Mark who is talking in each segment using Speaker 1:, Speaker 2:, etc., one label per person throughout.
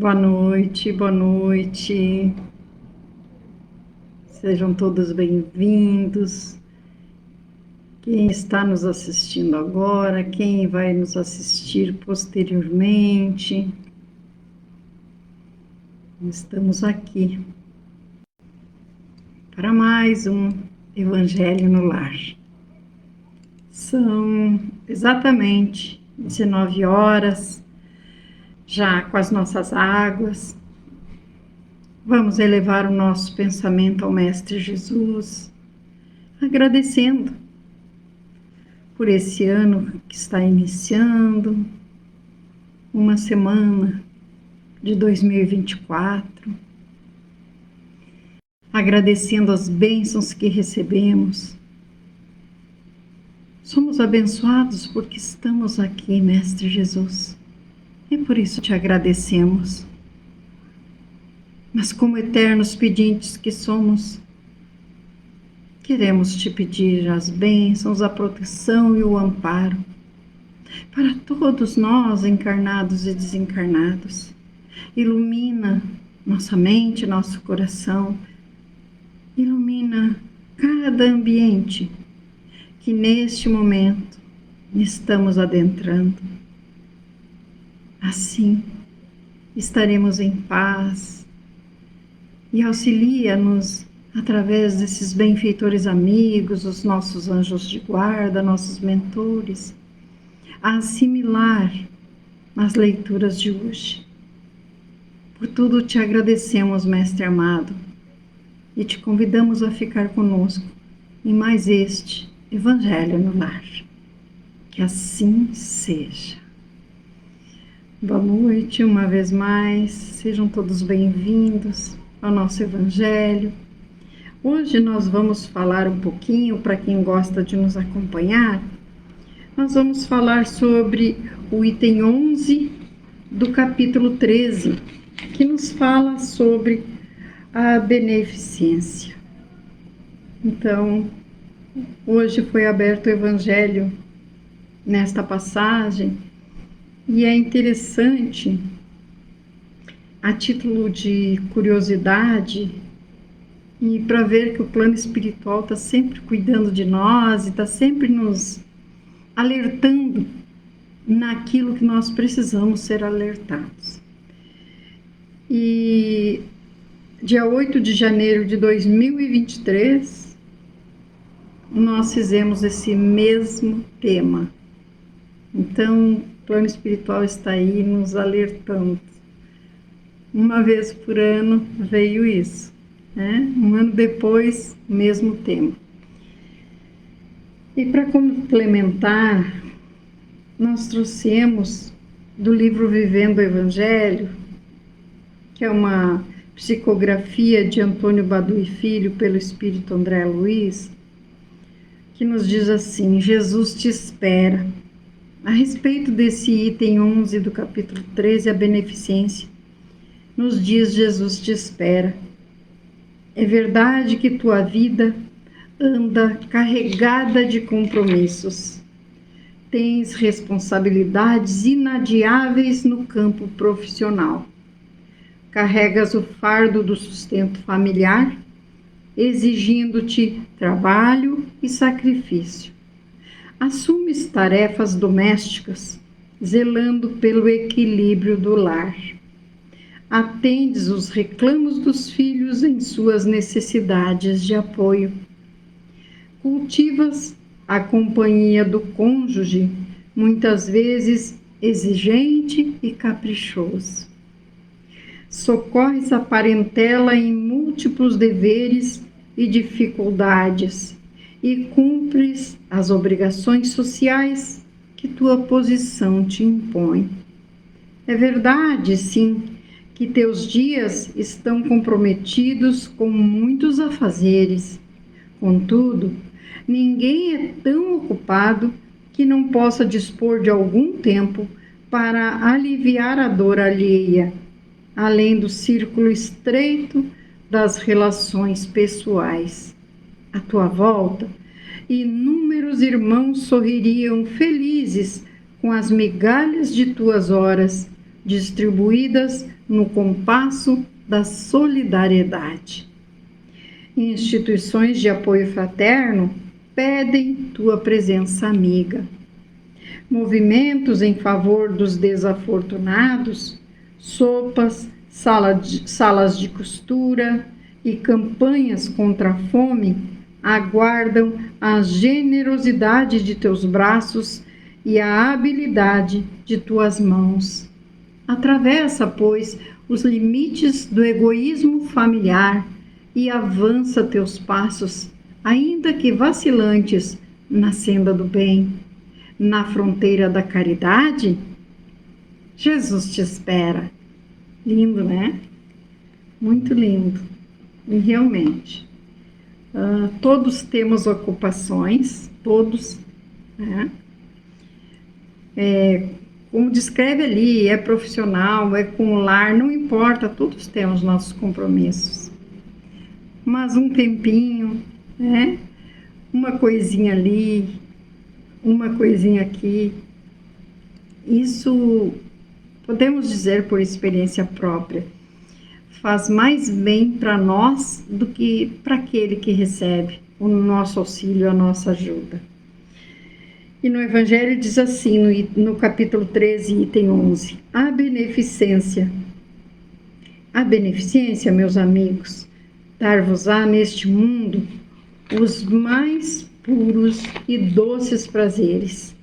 Speaker 1: Boa noite, boa noite. Sejam todos bem-vindos. Quem está nos assistindo agora, quem vai nos assistir posteriormente, estamos aqui para mais um Evangelho no Lar. São exatamente 19 horas, já com as nossas águas. Vamos elevar o nosso pensamento ao Mestre Jesus, agradecendo por esse ano que está iniciando, uma semana de 2024, agradecendo as bênçãos que recebemos. Somos abençoados porque estamos aqui, Mestre Jesus, e por isso te agradecemos. Mas como eternos pedintes que somos, queremos te pedir as bênçãos, a proteção e o amparo para todos nós, encarnados e desencarnados. Ilumina nossa mente, nosso coração, ilumina cada ambiente que neste momento estamos adentrando. Assim, estaremos em paz e auxilia-nos através desses benfeitores amigos, os nossos anjos de guarda, nossos mentores, a assimilar as leituras de hoje. Por tudo te agradecemos, Mestre amado, e te convidamos a ficar conosco em mais este Evangelho no Lar. Que assim seja. Boa noite, uma vez mais, sejam todos bem-vindos ao nosso Evangelho. Hoje nós vamos falar um pouquinho, para quem gosta de nos acompanhar, nós vamos falar sobre o item 11 do capítulo 13, que nos fala sobre a beneficência. Então, hoje foi aberto o Evangelho nesta passagem, e é interessante, a título de curiosidade, e para ver que o plano espiritual está sempre cuidando de nós e está sempre nos alertando naquilo que nós precisamos ser alertados. E dia 8 de janeiro de 2023, nós fizemos esse mesmo tema. Então, o plano espiritual está aí nos alertando. Uma vez por ano veio isso, né? Um ano depois, mesmo tema. E para complementar, nós trouxemos do livro Vivendo o Evangelho, que é uma psicografia de Antônio Badui Filho pelo Espírito André Luiz, que nos diz assim: Jesus te espera. A respeito desse item 11 do capítulo 13, a beneficência, nos diz: Jesus te espera. É verdade que tua vida anda carregada de compromissos. Tens responsabilidades inadiáveis no campo profissional. Carregas o fardo do sustento familiar, exigindo-te trabalho e sacrifício. Assumes tarefas domésticas, zelando pelo equilíbrio do lar. Atendes os reclamos dos filhos em suas necessidades de apoio. Cultivas a companhia do cônjuge, muitas vezes exigente e caprichoso. Socorres a parentela em múltiplos deveres e dificuldades e cumpres as obrigações sociais que tua posição te impõe. É verdade, sim, que teus dias estão comprometidos com muitos afazeres. Contudo, ninguém é tão ocupado que não possa dispor de algum tempo para aliviar a dor alheia, além do círculo estreito das relações pessoais. À tua volta, inúmeros irmãos sorririam felizes com as migalhas de tuas horas, distribuídas no compasso da solidariedade. Instituições de apoio fraterno pedem tua presença amiga. Movimentos em favor dos desafortunados, sopas, salas de costura e campanhas contra a fome aguardam a generosidade de teus braços e a habilidade de tuas mãos. Atravessa, pois, os limites do egoísmo familiar e avança teus passos, ainda que vacilantes, na senda do bem. Na fronteira da caridade, Jesus te espera. Lindo, né? Muito lindo. E realmente, todos temos ocupações, todos, né? Como descreve ali, é profissional, é com o lar, não importa, todos temos nossos compromissos. Mas um tempinho, né? Uma coisinha ali, uma coisinha aqui, isso podemos dizer por experiência própria, faz mais bem para nós do que para aquele que recebe o nosso auxílio, a nossa ajuda. E no Evangelho diz assim, no capítulo 13, item 11, a beneficência, meus amigos, dar-vos-á neste mundo os mais puros e doces prazeres,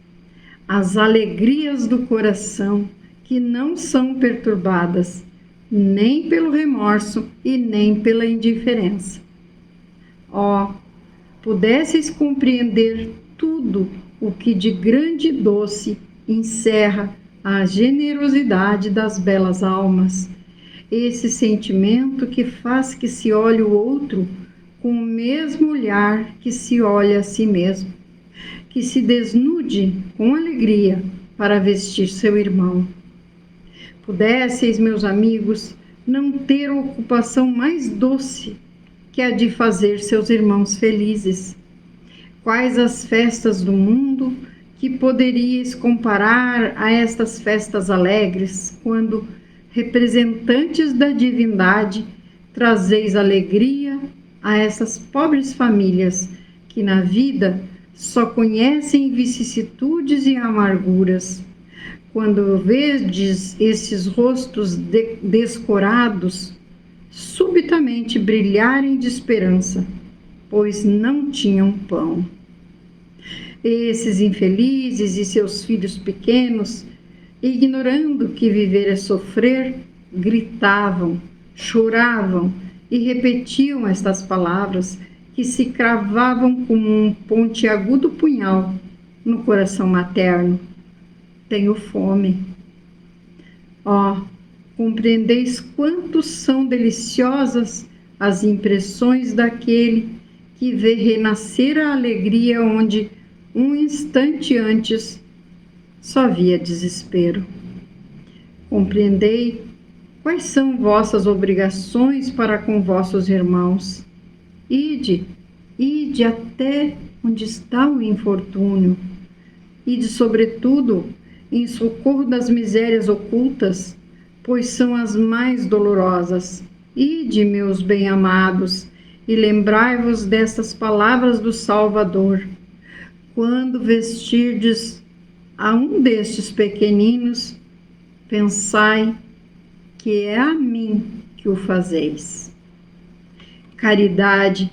Speaker 1: as alegrias do coração que não são perturbadas nem pelo remorso e nem pela indiferença. Ó, pudesseis compreender tudo o que de grande e doce encerra a generosidade das belas almas, esse sentimento que faz que se olhe o outro com o mesmo olhar que se olha a si mesmo, que se desnude com alegria para vestir seu irmão. Pudesseis, meus amigos, não ter ocupação mais doce que a de fazer seus irmãos felizes. Quais as festas do mundo que poderíeis comparar a estas festas alegres, quando, representantes da divindade, trazeis alegria a essas pobres famílias que na vida só conhecem vicissitudes e amarguras. Quando vedes esses rostos descorados subitamente brilharem de esperança, pois não tinham pão. Esses infelizes e seus filhos pequenos, ignorando que viver é sofrer, gritavam, choravam e repetiam estas palavras que se cravavam como um pontiagudo punhal no coração materno. Tenho fome. Ó, compreendeis quanto são deliciosas as impressões daquele que vê renascer a alegria onde, um instante antes, só havia desespero. Compreendei quais são vossas obrigações para com vossos irmãos. Ide até onde está o infortúnio. Ide, sobretudo, em socorro das misérias ocultas, pois são as mais dolorosas. Ide, meus bem-amados, e lembrai-vos destas palavras do Salvador. Quando vestirdes a um destes pequeninos, pensai que é a mim que o fazeis. Caridade,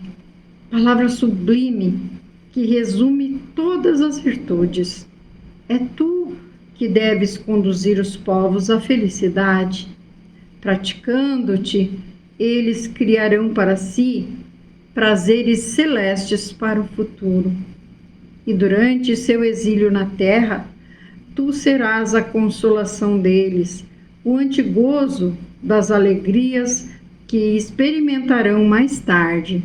Speaker 1: palavra sublime que resume todas as virtudes. É tu que deves conduzir os povos à felicidade. Praticando-te, eles criarão para si prazeres celestes para o futuro. E durante seu exílio na terra, tu serás a consolação deles, o antigozo das alegrias que experimentarão mais tarde,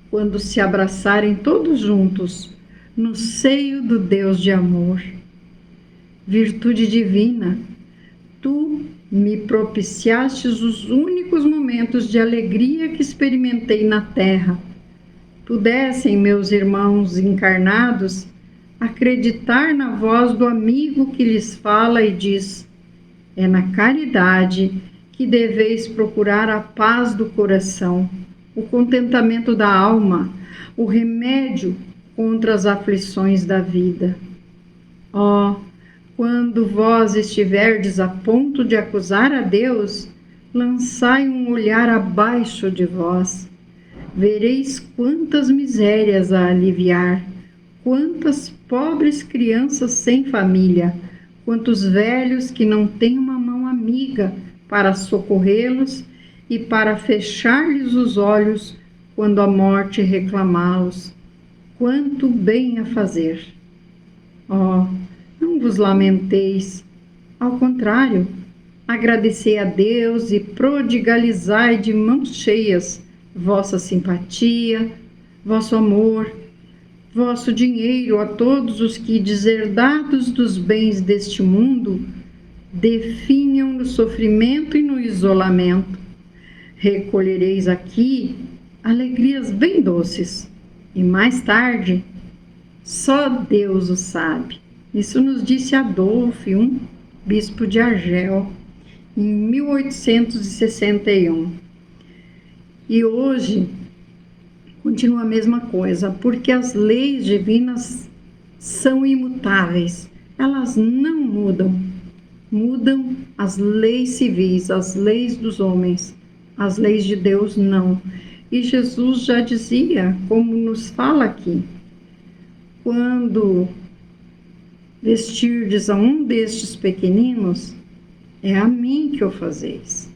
Speaker 1: quando se abraçarem todos juntos no seio do Deus de amor. Virtude divina, tu me propiciastes os únicos momentos de alegria que experimentei na terra. Pudessem meus irmãos encarnados acreditar na voz do amigo que lhes fala e diz: É na caridade que deveis procurar a paz do coração, o contentamento da alma, o remédio contra as aflições da vida. Ó, quando vós estiverdes a ponto de acusar a Deus, lançai um olhar abaixo de vós. Vereis quantas misérias a aliviar, quantas pobres crianças sem família, quantos velhos que não têm uma mão amiga para socorrê-los e para fechar-lhes os olhos quando a morte reclamá-los. Quanto bem a fazer! Ó, não vos lamenteis, ao contrário, agradecei a Deus e prodigalizai de mãos cheias vossa simpatia, vosso amor, vosso dinheiro a todos os que, deserdados dos bens deste mundo, definham no sofrimento e no isolamento. Recolhereis aqui alegrias bem doces, e mais tarde, só Deus o sabe. Isso nos disse Adolphe, um bispo de Argel, em 1861. E hoje continua a mesma coisa, porque as leis divinas são imutáveis, elas não mudam. Mudam as leis civis, as leis dos homens, as leis de Deus não. E Jesus já dizia, como nos fala aqui, quando vestirdes a um destes pequeninos, é a mim que o fazeis.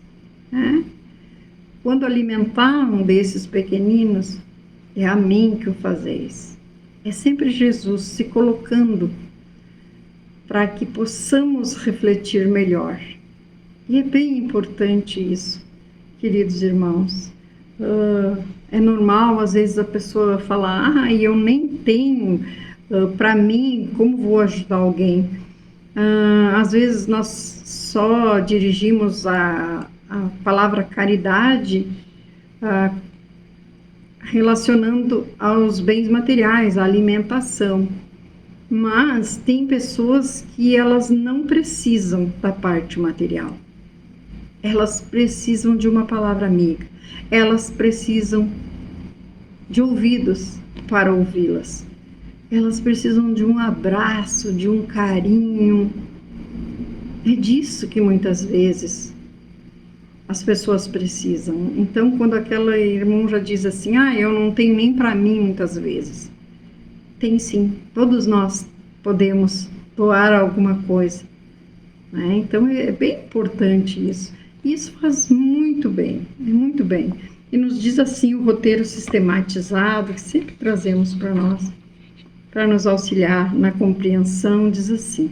Speaker 1: Quando alimentar um desses pequeninos, é a mim que o fazeis. É sempre Jesus se colocando para que possamos refletir melhor. E é bem importante isso, queridos irmãos. É normal, às vezes, a pessoa falar, eu nem tenho para mim, como vou ajudar alguém? Às vezes nós só dirigimos a palavra caridade relacionando aos bens materiais, à alimentação. Mas tem pessoas que elas não precisam da parte material. Elas precisam de uma palavra amiga. Elas precisam de ouvidos para ouvi-las. Elas precisam de um abraço, de um carinho. É disso que muitas vezes as pessoas precisam. Então, quando aquela irmã já diz assim, eu não tenho nem para mim muitas vezes. Tem sim, todos nós podemos doar alguma coisa. Então, é bem importante isso. Isso faz muito bem, é muito bem. E nos diz assim o roteiro sistematizado que sempre trazemos para nós, para nos auxiliar na compreensão, diz assim: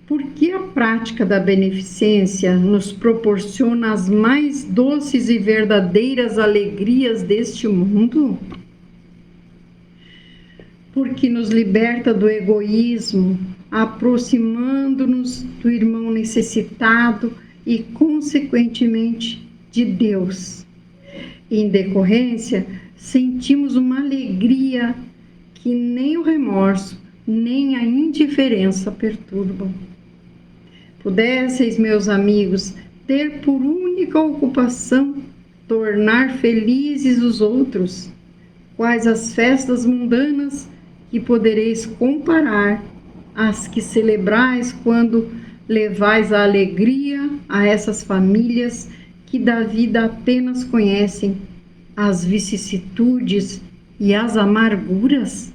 Speaker 1: porque a prática da beneficência nos proporciona as mais doces e verdadeiras alegrias deste mundo? Porque nos liberta do egoísmo, aproximando-nos do irmão necessitado e, consequentemente, de Deus. Em decorrência, sentimos uma alegria que nem o remorso, nem a indiferença perturbam. Pudesseis, meus amigos, ter por única ocupação tornar felizes os outros, quais as festas mundanas que podereis comparar às que celebrais quando levais a alegria a essas famílias que da vida apenas conhecem as vicissitudes e as amarguras?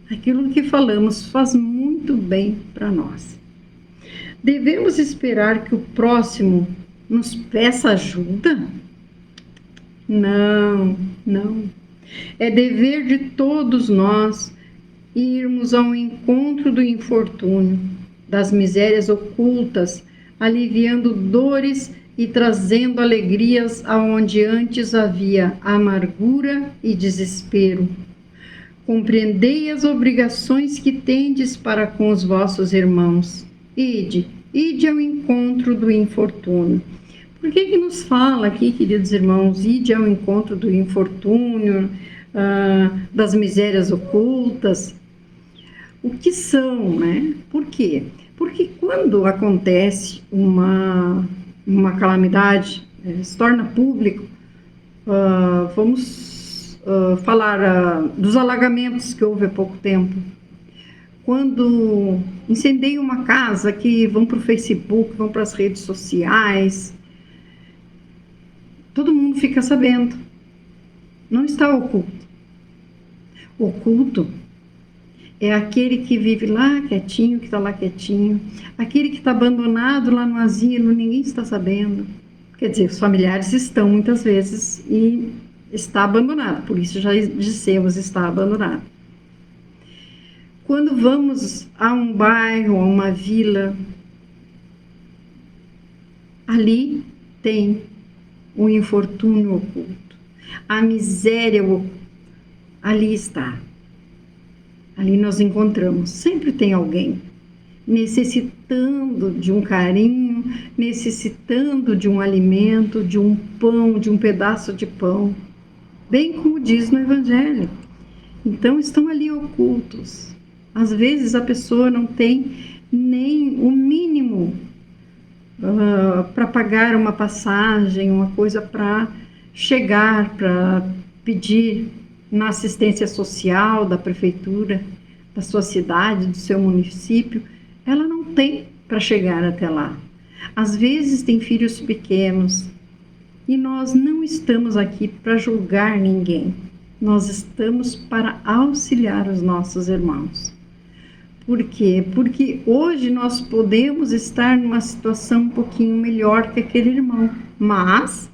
Speaker 1: Aquilo que falamos faz muito bem para nós. Devemos esperar que o próximo nos peça ajuda? Não, não. É dever de todos nós irmos ao encontro do infortúnio, das misérias ocultas, aliviando dores e trazendo alegrias aonde antes havia amargura e desespero. Compreendei as obrigações que tendes para com os vossos irmãos. Ide ao encontro do infortúnio. Por que nos fala aqui, queridos irmãos, ide ao encontro do infortúnio, das misérias ocultas? O que são, né? Por quê? Porque quando acontece uma calamidade, se torna público, vamos falar dos alagamentos que houve há pouco tempo. Quando incendeia uma casa, que vão para o Facebook, vão para as redes sociais, todo mundo fica sabendo. Não está oculto. Oculto é aquele que vive lá quietinho, que está lá quietinho, aquele que está abandonado lá no asilo, ninguém está sabendo. Quer dizer, os familiares estão muitas vezes e está abandonado, por isso já dissemos está abandonado. Quando vamos a um bairro, a uma vila, ali tem o infortúnio oculto, a miséria oculta, ali está. Ali nós encontramos, sempre tem alguém necessitando de um carinho, necessitando de um alimento, de um pão, de um pedaço de pão, bem como diz no Evangelho. Então estão ali ocultos. Às vezes a pessoa não tem nem o mínimo para pagar uma passagem, uma coisa para chegar, para pedir na assistência social da prefeitura, da sua cidade, do seu município, ela não tem para chegar até lá. Às vezes tem filhos pequenos e nós não estamos aqui para julgar ninguém. Nós estamos para auxiliar os nossos irmãos. Por quê? Porque hoje nós podemos estar numa situação um pouquinho melhor que aquele irmão, mas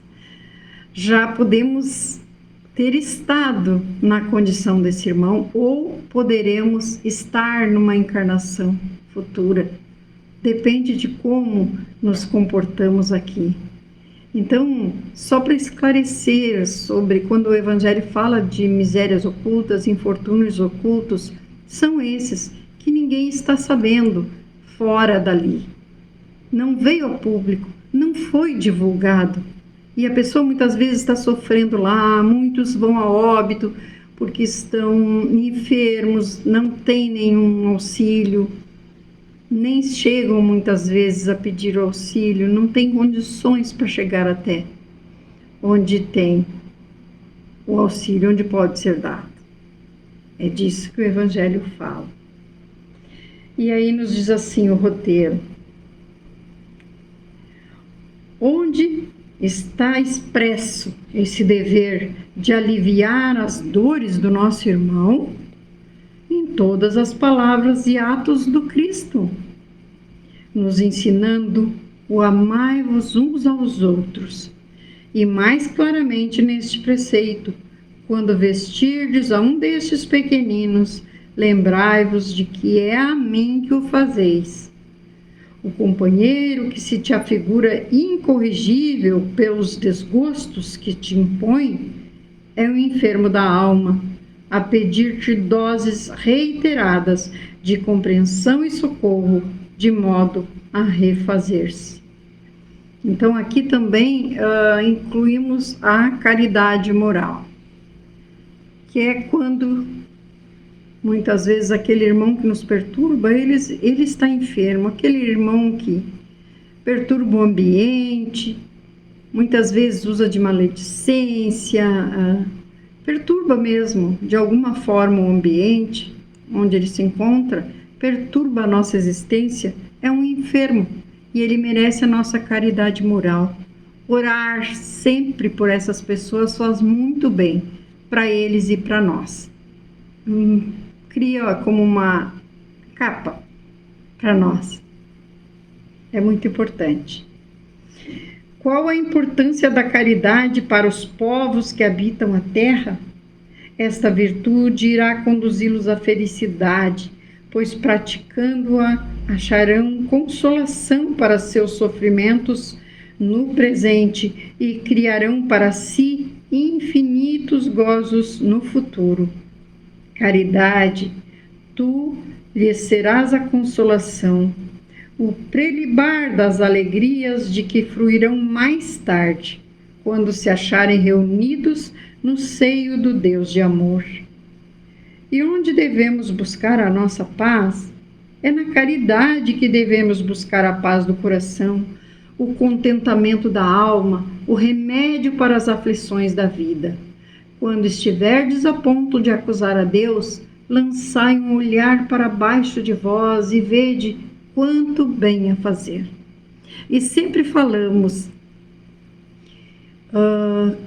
Speaker 1: já podemos ter estado na condição desse irmão ou poderemos estar numa encarnação futura. Depende de como nos comportamos aqui. Então, só para esclarecer sobre quando o Evangelho fala de misérias ocultas, infortúnios ocultos, são esses que ninguém está sabendo fora dali. Não veio ao público, não foi divulgado. E a pessoa muitas vezes está sofrendo lá, muitos vão a óbito porque estão enfermos, não tem nenhum auxílio, nem chegam muitas vezes a pedir auxílio, não tem condições para chegar até onde tem o auxílio, onde pode ser dado. É disso que o Evangelho fala. E aí nos diz assim o roteiro: onde está expresso esse dever de aliviar as dores do nosso irmão? Em todas as palavras e atos do Cristo, nos ensinando o amai-vos uns aos outros, e mais claramente neste preceito: quando vestirdes a um destes pequeninos, lembrai-vos de que é a mim que o fazeis. O companheiro que se te afigura incorrigível pelos desgostos que te impõe é o enfermo da alma, a pedir-te doses reiteradas de compreensão e socorro, de modo a refazer-se. Então, aqui também incluímos a caridade moral, que é quando muitas vezes aquele irmão que nos perturba, ele está enfermo, aquele irmão que perturba o ambiente, muitas vezes usa de maledicência, perturba mesmo, de alguma forma, o ambiente onde ele se encontra, perturba a nossa existência, é um enfermo e ele merece a nossa caridade moral. Orar sempre por essas pessoas faz muito bem para eles e para nós. Cria como uma capa para nós. É muito importante. Qual a importância da caridade para os povos que habitam a terra? Esta virtude irá conduzi-los à felicidade, pois praticando-a acharão consolação para seus sofrimentos no presente e criarão para si infinitos gozos no futuro. Caridade, tu lhes serás a consolação, o prelibar das alegrias de que fruirão mais tarde, quando se acharem reunidos no seio do Deus de amor. E onde devemos buscar a nossa paz É na caridade que devemos buscar a paz do coração, o contentamento da alma, o remédio para as aflições da vida. Quando estiverdes a ponto de acusar a Deus, lançai um olhar para baixo de vós e vede quanto bem a fazer. E sempre falamos,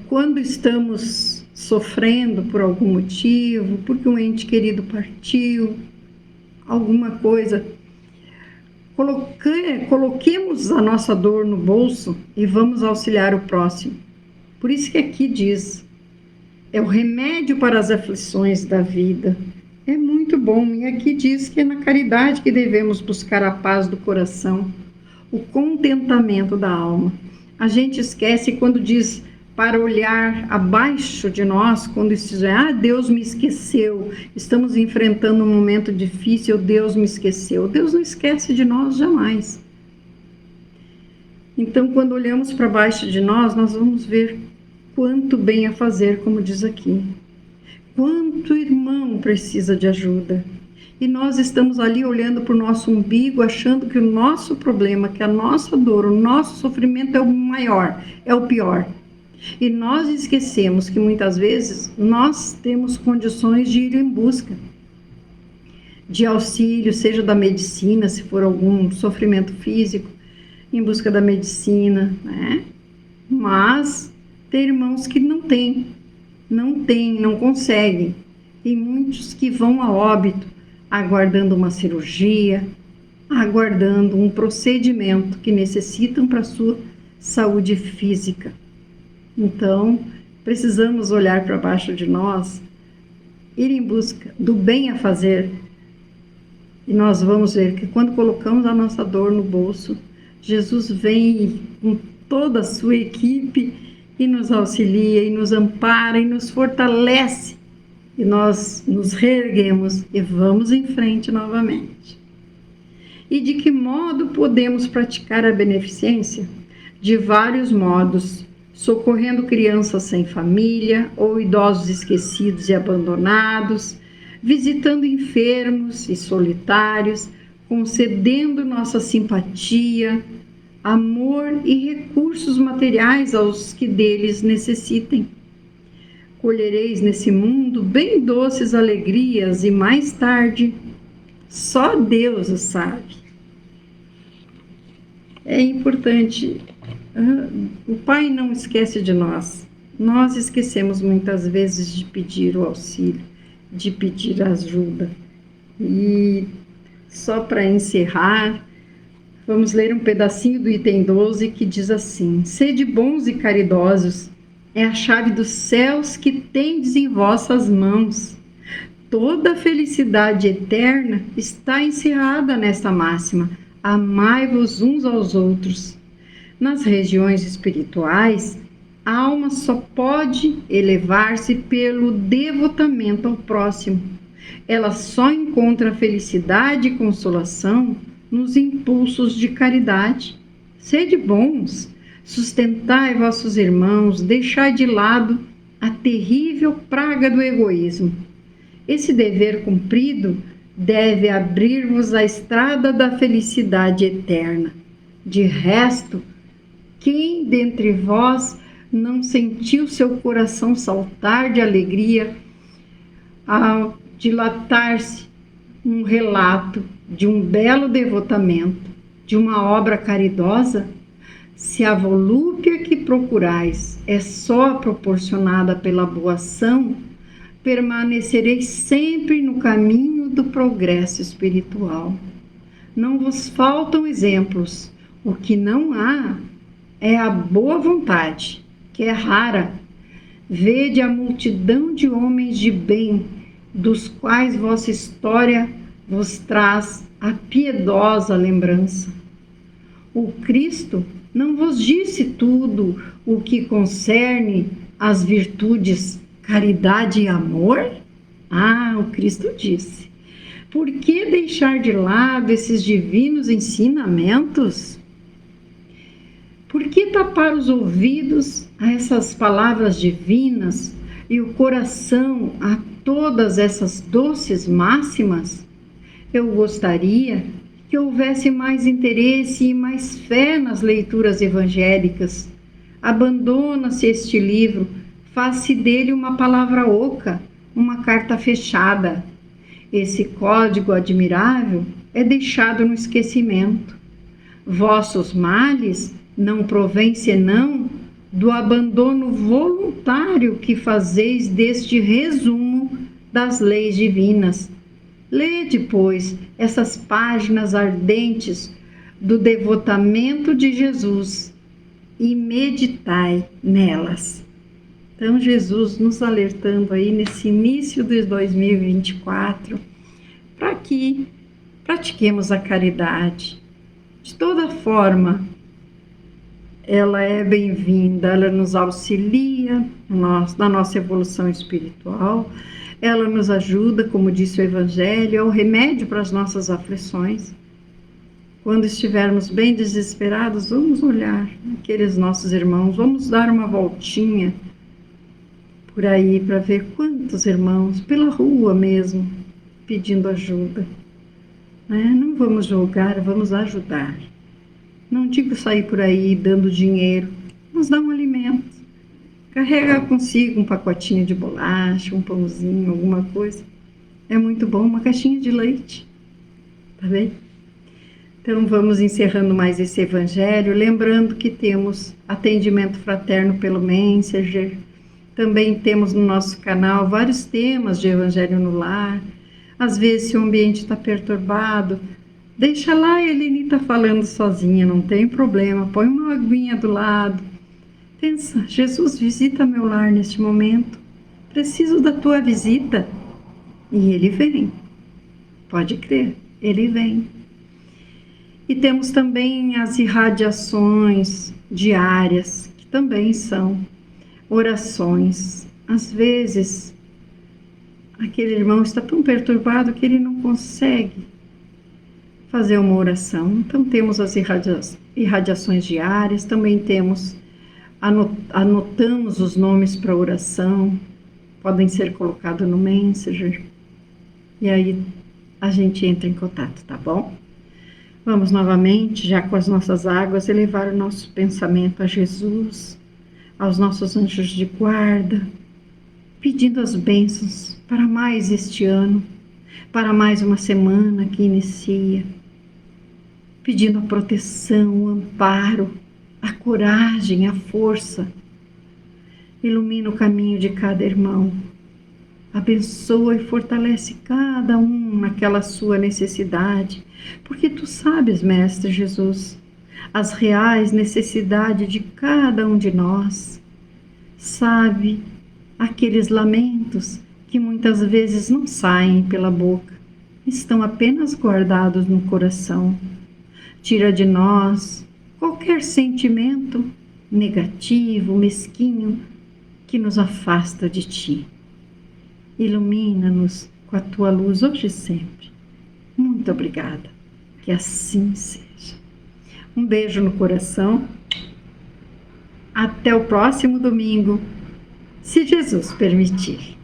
Speaker 1: quando estamos sofrendo por algum motivo, porque um ente querido partiu, alguma coisa, coloquemos a nossa dor no bolso e vamos auxiliar o próximo. Por isso que aqui diz, é o remédio para as aflições da vida. É muito bom. E aqui diz que é na caridade que devemos buscar a paz do coração, o contentamento da alma. A gente esquece quando diz para olhar abaixo de nós, quando estiver, Deus me esqueceu, estamos enfrentando um momento difícil, Deus me esqueceu. Deus não esquece de nós jamais. Então, quando olhamos para baixo de nós, nós vamos ver quanto bem a fazer, como diz aqui. Quanto irmão precisa de ajuda. E nós estamos ali olhando para o nosso umbigo, achando que o nosso problema, que a nossa dor, o nosso sofrimento é o maior, é o pior. E nós esquecemos que muitas vezes nós temos condições de ir em busca de auxílio, seja da medicina, se for algum sofrimento físico, em busca da medicina, né? Mas tem irmãos que não conseguem. Tem muitos que vão a óbito, aguardando uma cirurgia, aguardando um procedimento que necessitam para a sua saúde física. Então, precisamos olhar para baixo de nós, ir em busca do bem a fazer, e nós vamos ver que quando colocamos a nossa dor no bolso, Jesus vem com toda a sua equipe e nos auxilia, e nos ampara, e nos fortalece, e nós nos reerguemos e vamos em frente novamente. E de que modo podemos praticar a beneficência? De vários modos, socorrendo crianças sem família ou idosos esquecidos e abandonados, visitando enfermos e solitários, concedendo nossa simpatia, amor e recursos materiais aos que deles necessitem. Colhereis nesse mundo bem doces alegrias e mais tarde, só Deus o sabe. É importante. O Pai não esquece de nós. Nós esquecemos muitas vezes de pedir o auxílio, de pedir ajuda. E só para encerrar, vamos ler um pedacinho do item 12 que diz assim: sede bons e caridosos, é a chave dos céus que tendes em vossas mãos. Toda a felicidade eterna está encerrada nesta máxima: amai-vos uns aos outros. Nas regiões espirituais, a alma só pode elevar-se pelo devotamento ao próximo. Ela só encontra felicidade e consolação nos impulsos de caridade. Sede bons, sustentai vossos irmãos, deixai de lado a terrível praga do egoísmo. Esse dever cumprido deve abrir-vos a estrada da felicidade eterna. De resto, quem dentre vós não sentiu seu coração saltar de alegria ao dilatar-se um relato de um belo devotamento, de uma obra caridosa? Se a volúpia que procurais é só proporcionada pela boa ação, permanecereis sempre no caminho do progresso espiritual. Não vos faltam exemplos. O que não há é a boa vontade, que é rara. Vede a multidão de homens de bem, dos quais vossa história vos traz a piedosa lembrança. O Cristo não vos disse tudo o que concerne às virtudes caridade e amor? O Cristo disse. Por que deixar de lado esses divinos ensinamentos? Por que tapar os ouvidos a essas palavras divinas e o coração a todas essas doces máximas? Eu gostaria que houvesse mais interesse e mais fé nas leituras evangélicas. Abandona-se este livro, faz-se dele uma palavra oca, uma carta fechada. Esse código admirável é deixado no esquecimento. Vossos males não provêm senão do abandono voluntário que fazeis deste resumo das leis divinas. Lede, pois, essas páginas ardentes do devotamento de Jesus e meditai nelas. Então, Jesus nos alertando aí nesse início de 2024 para que pratiquemos a caridade. De toda forma, ela é bem-vinda, ela nos auxilia na nossa evolução espiritual, ela nos ajuda, como disse o Evangelho, é o remédio para as nossas aflições. Quando estivermos bem desesperados, vamos olhar aqueles nossos irmãos, vamos dar uma voltinha por aí para ver quantos irmãos, pela rua mesmo, pedindo ajuda. Não vamos julgar, vamos ajudar. Não digo sair por aí dando dinheiro, mas dá um alimento. Carrega consigo um pacotinho de bolacha, um pãozinho, alguma coisa. É muito bom, uma caixinha de leite. Tá bem? Então vamos encerrando mais esse evangelho, lembrando que temos atendimento fraterno pelo Messenger. Também temos no nosso canal vários temas de evangelho no lar. Às vezes, se o ambiente está perturbado, deixa lá a Helenita falando sozinha, não tem problema. Põe uma aguinha do lado. Pensa, Jesus, visita meu lar neste momento. Preciso da tua visita. E ele vem. Pode crer, ele vem. E temos também as irradiações diárias, que também são orações. Às vezes, aquele irmão está tão perturbado que ele não consegue fazer uma oração. Então, temos as irradiações diárias, também temos, anotamos os nomes para oração, podem ser colocados no Messenger, e aí a gente entra em contato, tá bom? Vamos novamente, já com as nossas águas, elevar o nosso pensamento a Jesus, aos nossos anjos de guarda, pedindo as bênçãos para mais este ano, para mais uma semana que inicia, pedindo a proteção, o amparo, a coragem, a força. Ilumina o caminho de cada irmão, abençoa e fortalece cada um naquela sua necessidade, porque tu sabes, Mestre Jesus, as reais necessidades de cada um de nós. Sabe aqueles lamentos que muitas vezes não saem pela boca, estão apenas guardados no coração. Tira de nós qualquer sentimento negativo, mesquinho, que nos afasta de ti. Ilumina-nos com a tua luz hoje e sempre. Muito obrigada. Que assim seja. Um beijo no coração. Até o próximo domingo, se Jesus permitir.